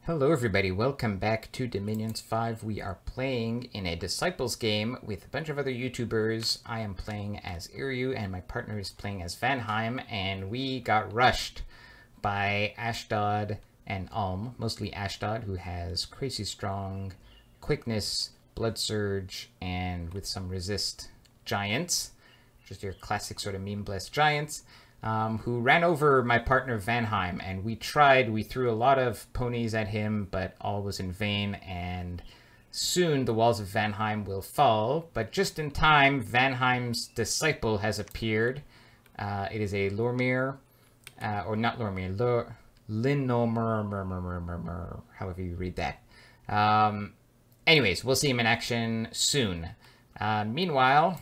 Hello everybody, welcome back to Dominions 5. We are playing in a Disciples game with a bunch of other YouTubers. I am playing as Eriu and my partner is playing as Vanaheim, and we got rushed by Ashdod and Ulm, mostly Ashdod, who has crazy strong quickness, blood surge, and with some resist giants, just your classic sort of meme-blessed giants. Who ran over my partner Vanaheim, and we threw a lot of ponies at him, but all was in vain, and soon the walls of Vanaheim will fall, but just in time, Vanaheim's disciple has appeared. It is a Lormir, or not Lormir, Linomir, however you read that. Anyways, we'll see him in action soon. Meanwhile,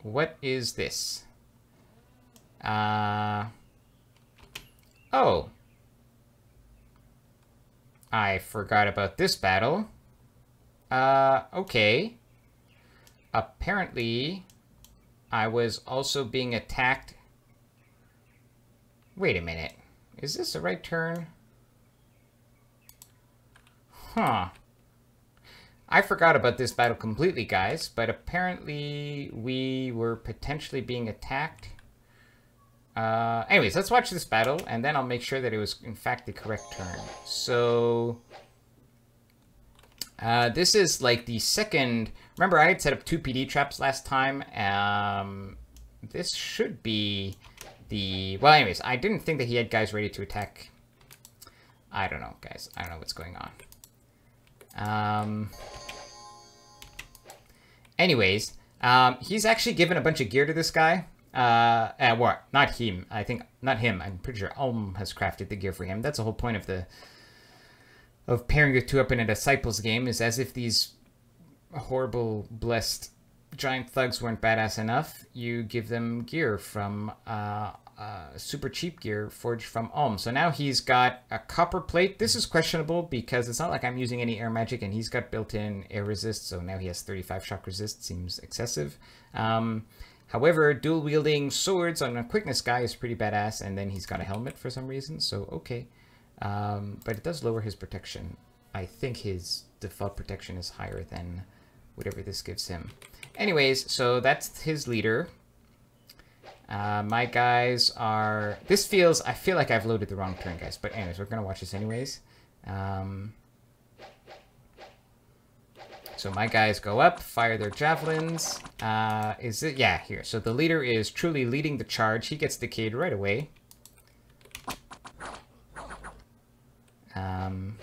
what is this? Oh. I forgot about this battle. Okay. Apparently, I was also being attacked. Wait a minute. Is this the right turn? Huh. I forgot about this battle completely, guys, but apparently we were potentially being attacked. Anyways, let's watch this battle, and then I'll make sure that it was, in fact, the correct turn. So, this is like the second... Remember, I had set up 2 PD traps last time. This should be the... Well, anyways, I didn't think that he had guys ready to attack. I don't know, guys. I don't know what's going on. Anyways, he's actually given a bunch of gear to this guy. Well, not him. I think not him. I'm pretty sure Ulm has crafted the gear for him. That's the whole point of pairing the two up in a Disciples game, is as if these horrible blessed giant thugs weren't badass enough, you give them gear from super cheap gear forged from Ulm. So now he's got a copper plate. This is questionable because it's not like I'm using any air magic, and he's got built-in air resist. So now he has 35 shock resist. Seems excessive. However, dual-wielding swords on a quickness guy is pretty badass, and then he's got a helmet for some reason, so okay. But it does lower his protection. I think his default protection is higher than whatever this gives him. Anyways, so that's his leader. My guys are... I feel like I've loaded the wrong turn, guys, but anyways, we're going to watch this anyways. So my guys go up, fire their javelins. Is it? Yeah, here. So the leader is truly leading the charge. He gets decayed right away. And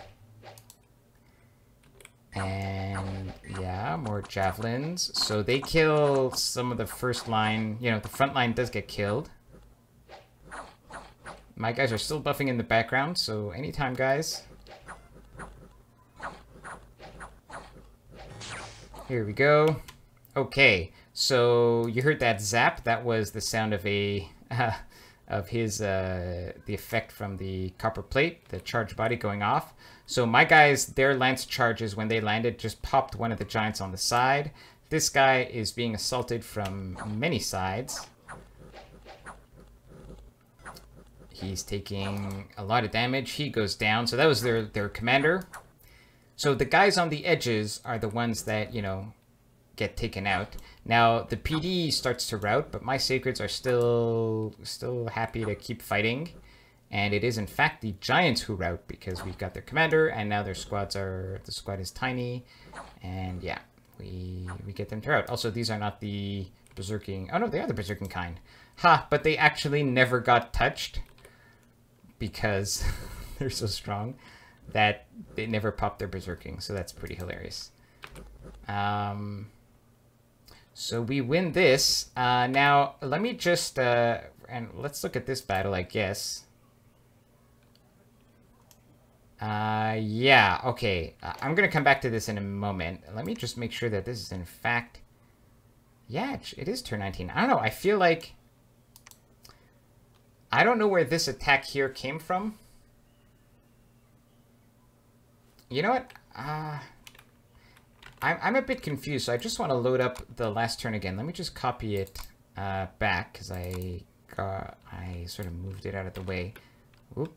yeah, more javelins. So they kill some of the first line. You know, the front line does get killed. My guys are still buffing in the background, so anytime, guys. Here we go. Okay, so you heard that zap. That was the sound of the effect from the copper plate, the charge body going off. So my guys, their lance charges when they landed just popped one of the giants on the side. This guy is being assaulted from many sides. He's taking a lot of damage. He goes down. So that was their commander. So the guys on the edges are the ones that, you know, get taken out. Now, the PD starts to rout, but my Sacreds are still happy to keep fighting. And it is, in fact, the Giants who rout, because we've got their commander, and now their the squad is tiny. And yeah, we get them to rout. Also, these are not the berserking... Oh, no, they are the berserking kind. Ha, but they actually never got touched, because they're so strong that they never popped their berserking, so that's pretty hilarious. So we win this. Now, let me just... and let's look at this battle, I guess. Yeah, okay. I'm going to come back to this in a moment. Let me just make sure that this is, in fact... Yeah, it is turn 19. I don't know, I feel like... I don't know where this attack here came from. You know what? I'm a bit confused, so I just want to load up the last turn again. Let me just copy it back, because I sort of moved it out of the way. Whoop.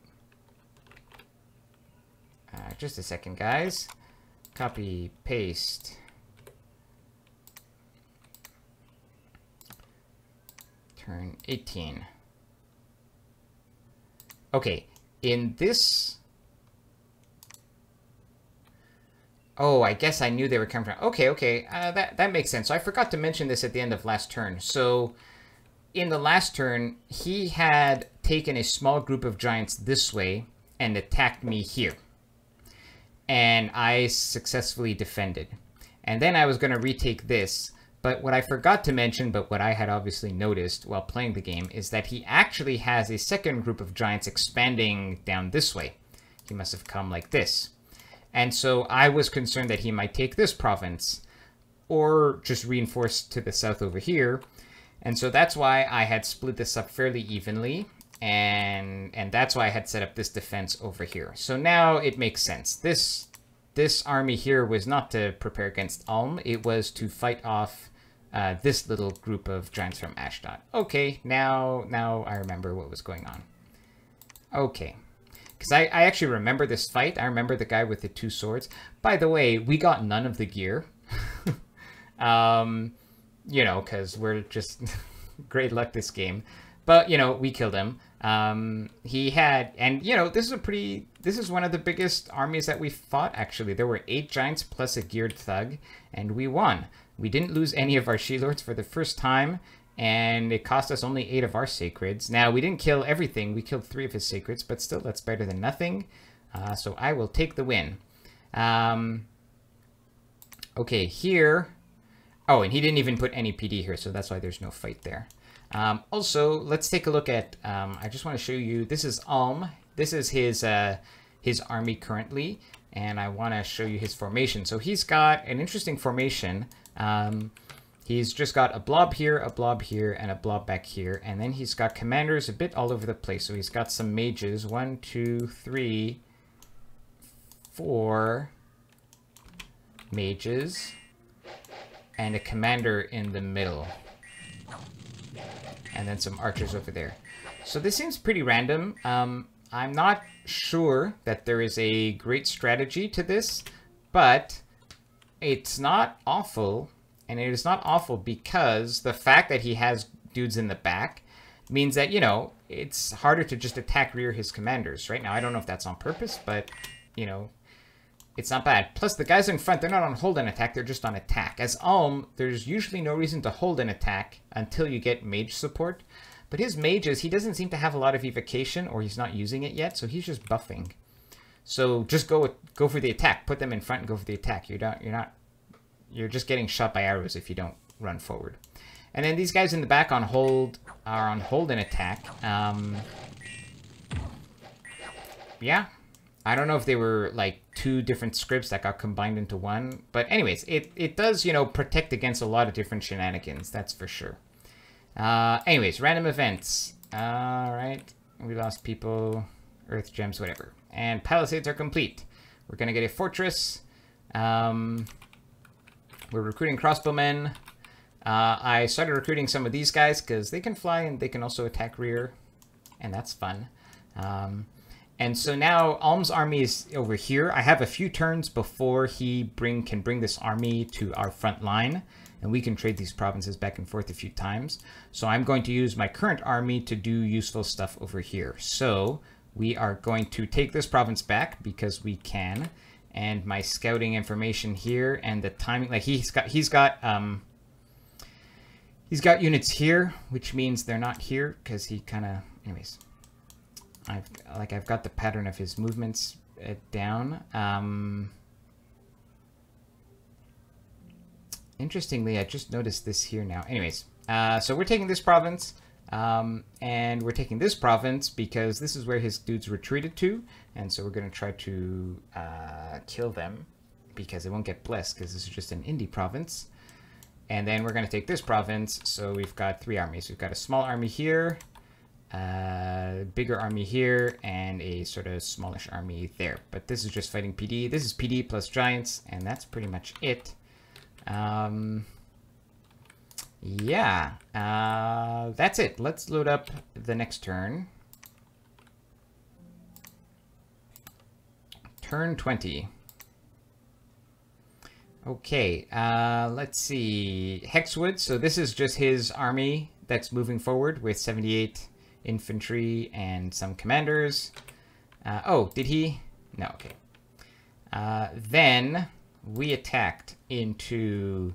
just a second, guys. Copy, paste. Turn 18. Okay, in this... Oh, I guess I knew they were coming from... Okay. That makes sense. So I forgot to mention this at the end of last turn. So in the last turn, he had taken a small group of giants this way and attacked me here. And I successfully defended. And then I was going to retake this. But what I forgot to mention, but what I had obviously noticed while playing the game, is that he actually has a second group of giants expanding down this way. He must have come like this. And so I was concerned that he might take this province, or just reinforce to the south over here. And so that's why I had split this up fairly evenly, and that's why I had set up this defense over here. So now it makes sense. This army here was not to prepare against Ulm, it was to fight off this little group of giants from Ashdod. Okay, now I remember what was going on. Okay. Because I actually remember this fight. I remember the guy with the 2 swords. By the way, we got none of the gear. You know, because we're just great luck this game. But, you know, we killed him. He had, and, you know, this is one of the biggest armies that we fought, actually. There were 8 giants plus a geared thug, and we won. We didn't lose any of our she-lords for the first time. And it cost us only 8 of our sacreds. Now, we didn't kill everything. We killed 3 of his sacreds, but still, that's better than nothing. So I will take the win. Okay, here... Oh, and he didn't even put any PD here, so that's why there's no fight there. Also, let's take a look at... I just want to show you... This is Ulm. This is his army currently. And I want to show you his formation. So he's got an interesting formation. He's just got a blob here, and a blob back here. And then he's got commanders a bit all over the place. So he's got some mages. 1, 2, 3, 4 mages. And a commander in the middle. And then some archers over there. So this seems pretty random. I'm not sure that there is a great strategy to this. But it's not awful. And it is not awful because the fact that he has dudes in the back means that, you know, it's harder to just attack rear his commanders. Right now, I don't know if that's on purpose, but, you know, it's not bad. Plus, the guys in front, they're not on hold and attack, they're just on attack. As Ulm, there's usually no reason to hold an attack until you get mage support. But his mages, he doesn't seem to have a lot of evocation, or he's not using it yet, so he's just buffing. So just go for the attack. Put them in front and go for the attack. You're just getting shot by arrows if you don't run forward. And then these guys in the back on hold are on hold and attack. Yeah. I don't know if they were like 2 different scripts that got combined into one. But anyways, it does, you know, protect against a lot of different shenanigans. That's for sure. Anyways, random events. Alright. We lost people. Earth gems, whatever. And palisades are complete. We're going to get a fortress. We're recruiting crossbowmen. I started recruiting some of these guys because they can fly and they can also attack rear. And that's fun. And so now Ulm's army is over here. I have a few turns before he can bring this army to our front line. And we can trade these provinces back and forth a few times. So I'm going to use my current army to do useful stuff over here. So we are going to take this province back because we can. And my scouting information here and the timing, like he's got units here, which means they're not here because he kind of, anyways, I've got the pattern of his movements down. Interestingly, I just noticed this here now. Anyways, so we're taking this province. And we're taking this province because this is where his dudes retreated to. And so we're going to try to kill them because they won't get blessed because this is just an indie province. And then we're going to take this province. So we've got 3 armies. We've got a small army here, a bigger army here, and a sort of smallish army there. But this is just fighting PD. This is PD plus giants, and that's pretty much it. Yeah, that's it. Let's load up the next turn. Turn 20. Okay, let's see. Hexwood, so this is just his army that's moving forward with 78 infantry and some commanders. Oh, did he? No, okay. Then we attacked into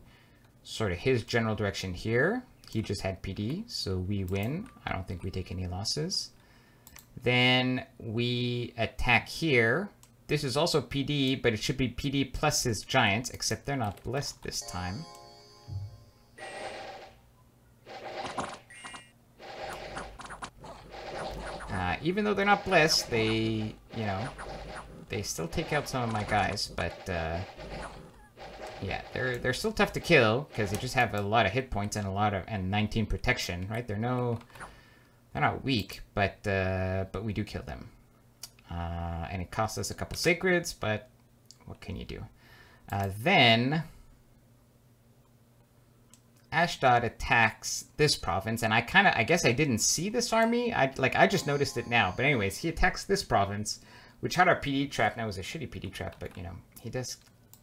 sort of his general direction here. He just had PD, so we win. I don't think we take any losses. Then we attack here. This is also PD, but it should be PD plus his giants, except they're not blessed this time. Even though they're not blessed, they, you know, they still take out some of my guys, but yeah, they're still tough to kill because they just have a lot of hit points and 19 protection, right? They're not weak, but we do kill them. And it costs us a couple sacreds, but what can you do? Then Ashdod attacks this province, and I guess I didn't see this army. I just noticed it now. But anyways, he attacks this province, which had our PD trap. Now it was a shitty PD trap, but you know,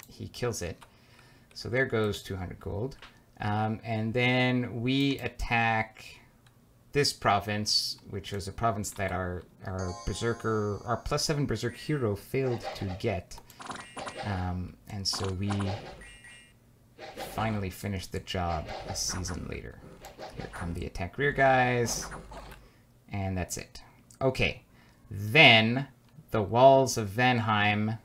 he kills it. So there goes 200 gold. And then we attack this province, which was a province that our +7 berserk hero failed to get. And so we finally finished the job a season later. Here come the attack rear guys. And that's it. Okay. Then the walls of Vanaheim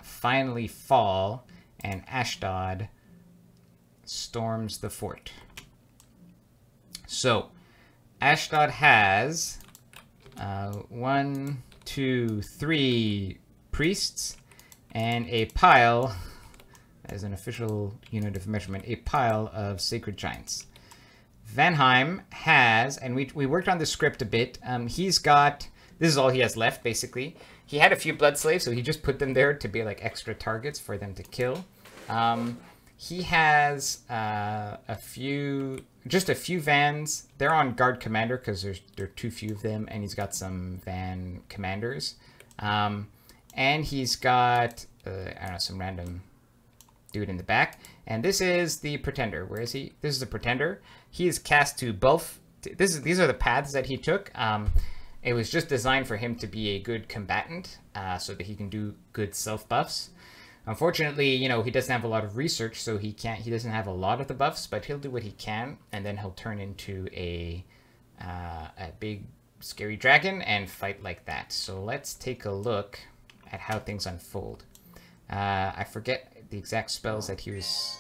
finally fall, and Ashdod storms the fort. So Ashdod has 1, 2, 3 priests and a pile, as an official unit of measurement, a pile of sacred giants. Vanaheim has, and we worked on the script a bit, he's got, this is all he has left basically. He had a few blood slaves, so he just put them there to be like extra targets for them to kill. He has just a few vans. They're on guard commander because there are too few of them, and he's got some van commanders. And he's got, I don't know, some random dude in the back. And this is the pretender. Where is he? This is the pretender. He is cast to both. These are the paths that he took. It was just designed for him to be a good combatant, so that he can do good self buffs. Unfortunately, you know, he doesn't have a lot of research, so he doesn't have a lot of the buffs, but he'll do what he can, and then he'll turn into a big scary dragon and fight like that. So let's take a look at how things unfold. I forget the exact spells that he was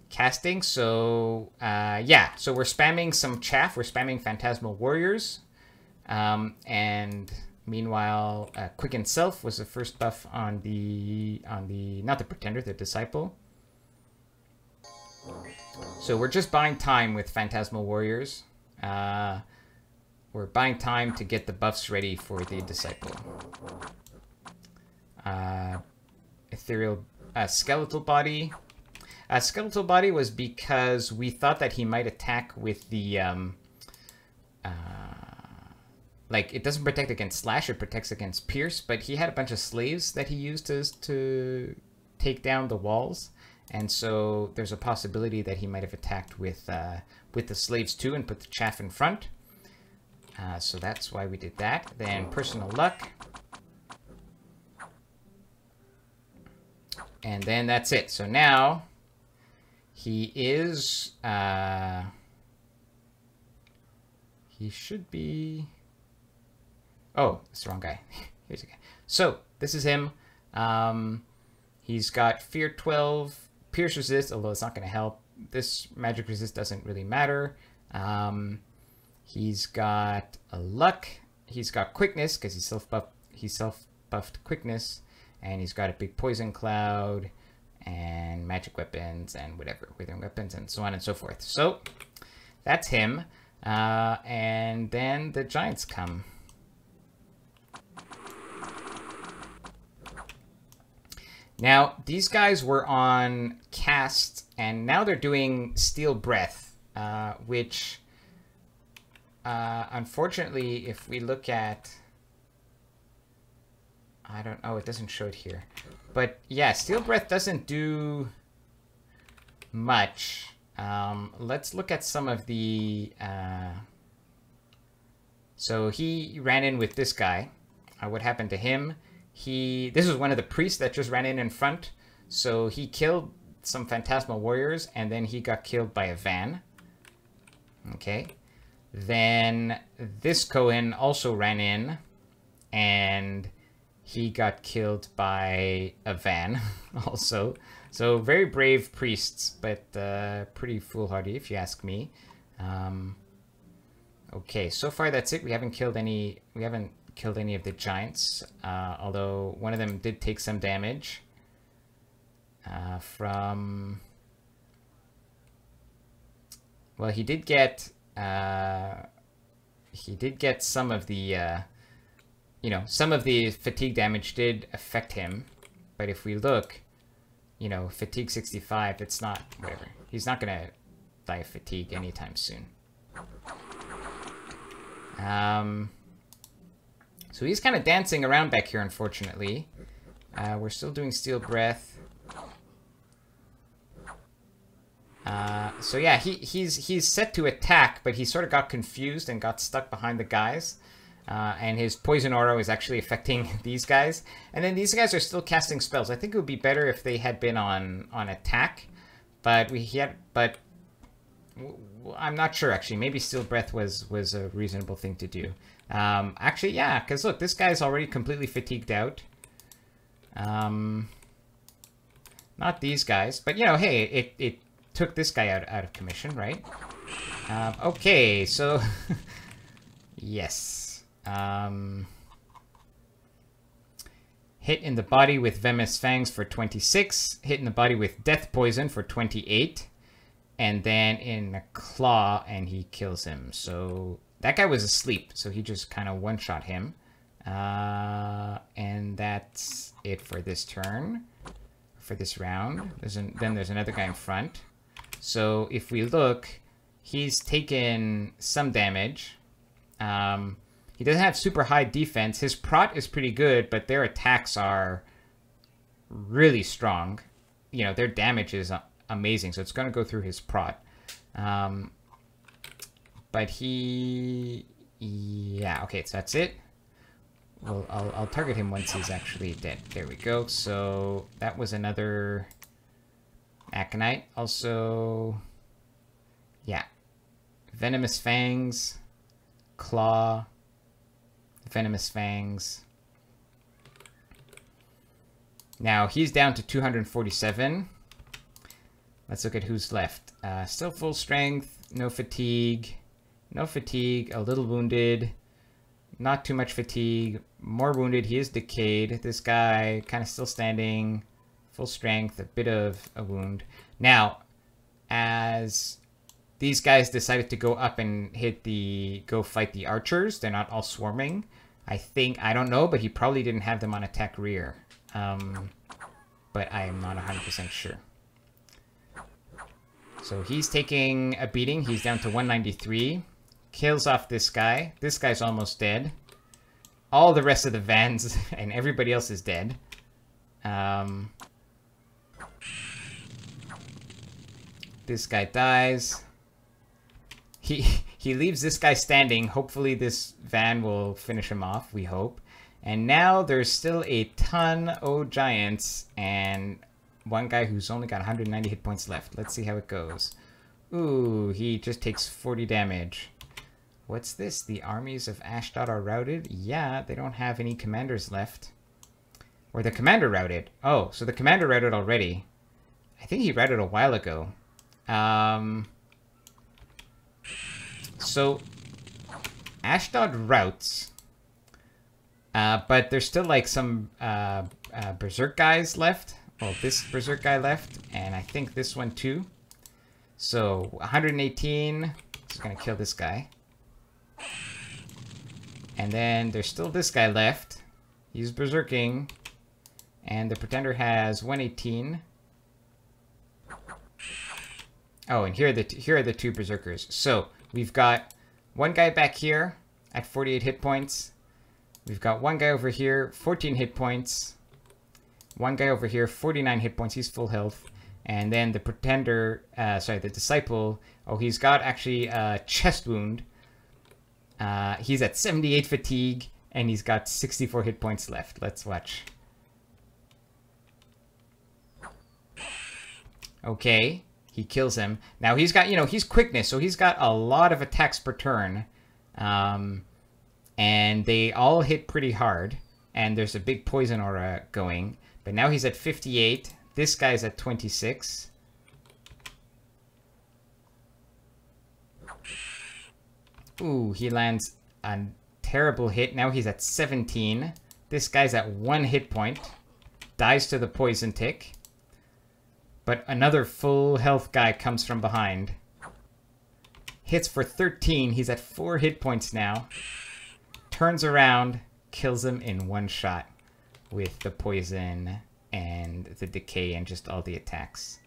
casting, so yeah, so we're spamming some chaff, we're spamming Phantasmal Warriors, and meanwhile, Quicken Self was the first buff on the not the Pretender, the Disciple. So we're just buying time with Phantasmal Warriors. We're buying time to get the buffs ready for the Disciple. Ethereal Skeletal Body. Skeletal Body was because we thought that he might attack with the like, it doesn't protect against slash, it protects against pierce, but he had a bunch of slaves that he used to take down the walls, and so there's a possibility that he might have attacked with the slaves too and put the chaff in front. So that's why we did that. Then personal luck. And then that's it. So now he is he should be, oh, it's the wrong guy. Here's the guy. So this is him. He's got Fear 12, Pierce Resist, although it's not going to help. This Magic Resist doesn't really matter. He's got a Luck. He's got Quickness because he's self-buffed Quickness, and he's got a big Poison Cloud and Magic Weapons and whatever, Withering Weapons and so on and so forth. So that's him. And then the Giants come. Now, these guys were on Cast, and now they're doing Steel Breath, which, unfortunately, if we look at I don't know. It doesn't show it here. But yeah, Steel Breath doesn't do much. Let's look at some of the... So he ran in with this guy. What happened to him? This was one of the priests that just ran in front. So he killed some Phantasmal Warriors, and then he got killed by a van. Okay. Then this Cohen also ran in, and he got killed by a van also. So very brave priests, but pretty foolhardy if you ask me. Okay, so far that's it. We haven't killed any of the giants, although one of them did take some damage from... Well, he did get some of the some of the fatigue damage did affect him, but if we look, fatigue 65, it's not, whatever. He's not gonna die of fatigue anytime soon. So he's kind of dancing around back here, unfortunately. We're still doing Steel Breath. So yeah, he's set to attack, but he sort of got confused and got stuck behind the guys. And his Poison Aura is actually affecting these guys. And then these guys are still casting spells. I think it would be better if they had been on attack. But I'm not sure, actually. Maybe Steel Breath was a reasonable thing to do. Actually, yeah, because look, this guy's already completely fatigued out. Not these guys, but hey, it took this guy out of commission, right? Okay, so yes. Hit in the body with Venomous Fangs for 26. Hit in the body with Death Poison for 28. And then in a claw, and he kills him. So that guy was asleep, so he just kind of one-shot him. And that's it for this turn, for this round. Then there's another guy in front. So if we look, he's taken some damage. He doesn't have super high defense. His prot is pretty good, but their attacks are really strong. Their damage is amazing, so it's going to go through his prot. But yeah, okay, so that's it. Well, I'll target him once he's actually dead. There we go. So that was another Aconite. Also, yeah, Venomous Fangs, Claw, Venomous Fangs. Now he's down to 247. Let's look at who's left. Still full strength, no fatigue, a little wounded, not too much fatigue, more wounded. He is decayed. This guy kind of still standing, full strength, a bit of a wound. Now, as these guys decided to go up and go fight the archers, they're not all swarming. I don't know, but he probably didn't have them on attack rear. But I am not 100% sure. So he's taking a beating. He's down to 193. Kills off this guy. This guy's almost dead. All the rest of the vans and everybody else is dead. This guy dies. He leaves this guy standing. Hopefully this van will finish him off, we hope. And now there's still a ton of giants and one guy who's only got 190 hit points left. Let's see how it goes. Ooh, he just takes 40 damage. What's this? The armies of Ashdod are routed? Yeah, they don't have any commanders left. Or the commander routed. Oh, so the commander routed already. I think he routed a while ago. So Ashdod routes. But there's still like some berserk guys left. Well, this berserk guy left, and I think this one too. So 118 is gonna kill this guy. And then there's still this guy left. He's berserking. And the pretender has 118. Oh, and here are the two berserkers. So we've got one guy back here at 48 hit points. We've got one guy over here, 14 hit points. One guy over here, 49 hit points. He's full health. And then the pretender, the disciple. Oh, he's got actually a chest wound. He's at 78 fatigue, and he's got 64 hit points left. Let's watch. Okay, he kills him. Now he's got, he's quickness, so he's got a lot of attacks per turn. And they all hit pretty hard. And there's a big poison aura going. But now he's at 58. This guy's at 26. Ooh, he lands a terrible hit. Now he's at 17. This guy's at 1 hit point. Dies to the poison tick. But another full health guy comes from behind. Hits for 13. He's at 4 hit points now. Turns around. Kills him in 1 shot. With the poison and the decay and just all the attacks.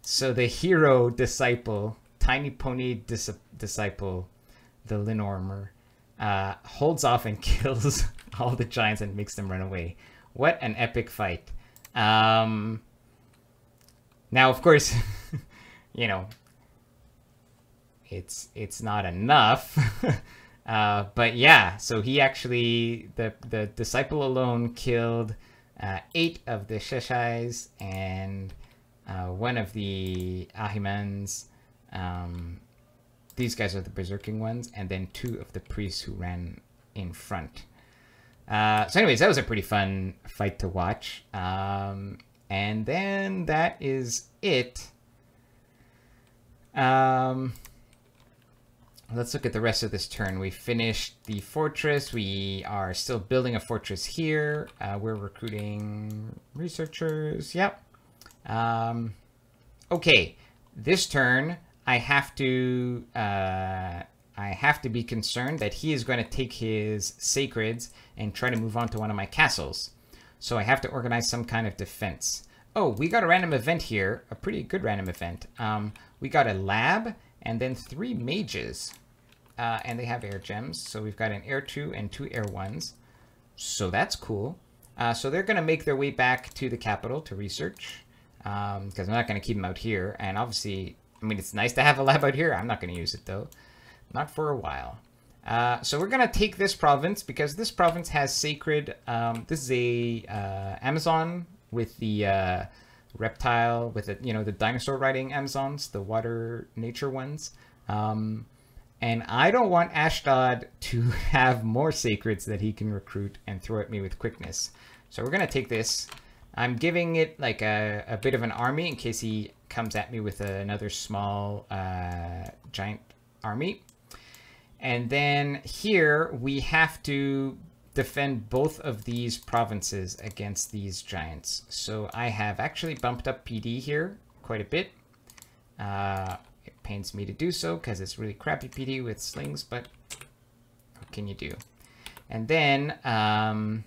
So the hero disciple, Tiny Pony disciple, the Linormer, holds off and kills all the giants and makes them run away. What an epic fight. Now, of course, it's not enough. But yeah, so he actually, the disciple alone killed 8 of the Sheshais and 1 of the Ahimans. These guys are the berserking ones, and then 2 of the priests who ran in front. So anyways, that was a pretty fun fight to watch. And then that is it. Let's look at the rest of this turn. We finished the fortress. We are still building a fortress here. We're recruiting researchers. Yep. Okay. This turn, I have to be concerned that he is going to take his sacreds and try to move on to one of my castles. So I have to organize some kind of defense. Oh, we got a random event here. A pretty good random event. We got a lab and then 3 mages. And they have air gems. So we've got an air 2 and 2 air 1s. So that's cool. So they're going to make their way back to the capital to research. Because I'm not going to keep them out here. And obviously, I mean, it's nice to have a lab out here. I'm not going to use it, though. Not for a while. So we're going to take this province because this province has sacred... this is a Amazon with the reptile, with the, the dinosaur riding Amazons, the water nature ones. And I don't want Ashdod to have more sacreds that he can recruit and throw at me with quickness. So we're going to take this. I'm giving it like a bit of an army in case he comes at me with another small giant army. And then here we have to defend both of these provinces against these giants. So I have actually bumped up PD here quite a bit. It pains me to do so because it's really crappy PD with slings, but what can you do? And then I'm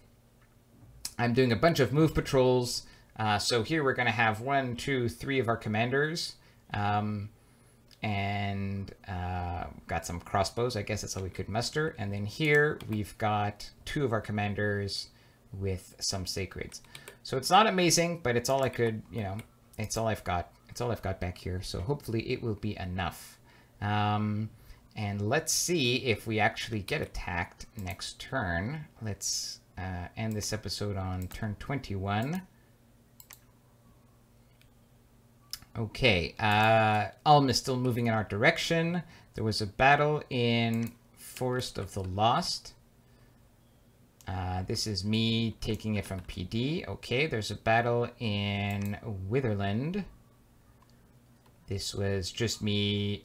doing a bunch of move patrols. So here we're going to have 1, 2, 3 of our commanders. And got some crossbows. I guess that's all we could muster. And then here we've got 2 of our commanders with some sacreds. So it's not amazing, but it's all I could, it's all I've got. It's all I've got back here. So hopefully it will be enough. And let's see if we actually get attacked next turn. Let's end this episode on turn 21. Okay, Ulm is still moving in our direction. There was a battle in Forest of the Lost. This is me taking it from PD. Okay, there's a battle in Witherland. This was just me.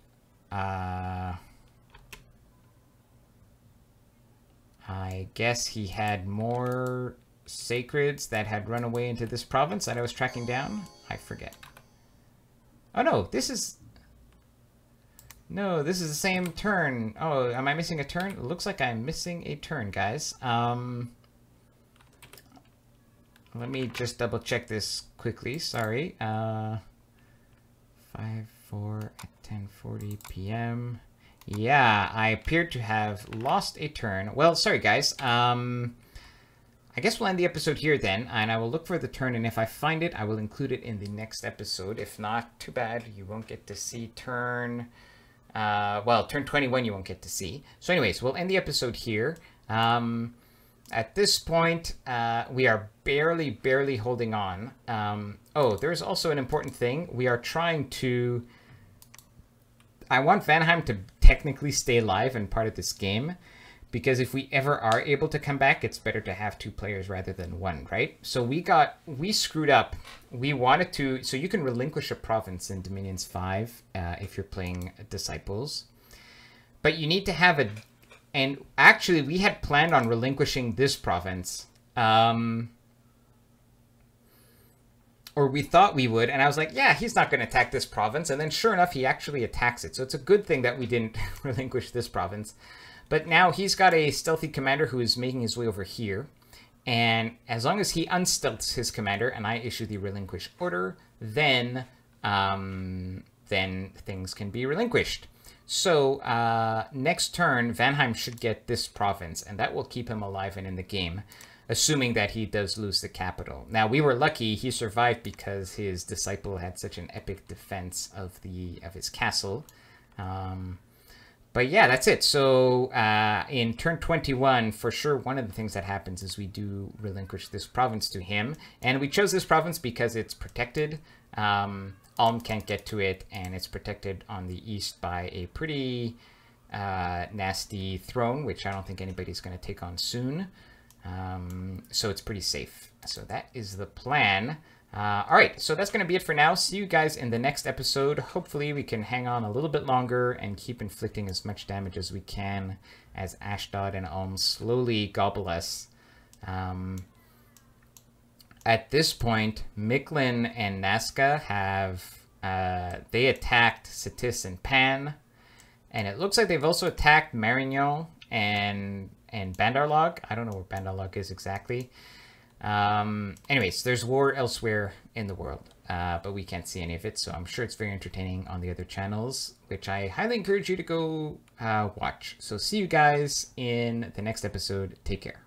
I guess he had more sacreds that had run away into this province that I was tracking down. I forget. Oh no, this is... No, this is the same turn. Oh, am I missing a turn? It looks like I'm missing a turn, guys. Let me just double check this quickly. Sorry. 5-4 at 10:40 p.m. Yeah, I appear to have lost a turn. Well, sorry, guys. I guess we'll end the episode here then, and I will look for the turn, and if I find it, I will include it in the next episode. If not, too bad. You won't get to see turn... well, turn 21 you won't get to see. So anyways, we'll end the episode here. At this point, we are barely holding on. Oh, there's also an important thing. We are trying to... I want Vanaheim to technically stay alive and part of this game. Because if we ever are able to come back, it's better to have 2 players rather than 1, right? So we screwed up. We wanted to, so you can relinquish a province in Dominions 5 if you're playing Disciples. But you need to have a, and actually we had planned on relinquishing this province. Or we thought we would, and I was like, yeah, he's not going to attack this province. And then sure enough, he actually attacks it. So it's a good thing that we didn't relinquish this province. But now he's got a stealthy commander who is making his way over here. And as long as he unstealths his commander and I issue the relinquish order, then things can be relinquished. So next turn, Vanaheim should get this province, and that will keep him alive and in the game, assuming that he does lose the capital. Now, we were lucky he survived because his disciple had such an epic defense of his castle. But yeah, that's it. So in turn 21, for sure, one of the things that happens is we do relinquish this province to him. And we chose this province because it's protected. Ulm can't get to it, and it's protected on the east by a pretty nasty throne, which I don't think anybody's going to take on soon. So it's pretty safe. So that is the plan. All right, so that's going to be it for now. See you guys in the next episode. Hopefully we can hang on a little bit longer and keep inflicting as much damage as we can as Ashdod and Ulm slowly gobble us. At this point, Miklin and Nazca have... they attacked Cetis and Pan. And it looks like they've also attacked Marignan and Bandarlog. I don't know where Bandarlog is exactly. Anyways, there's war elsewhere in the world, but we can't see any of it, so I'm sure it's very entertaining on the other channels, which I highly encourage you to go watch. So see you guys in the next episode. Take care.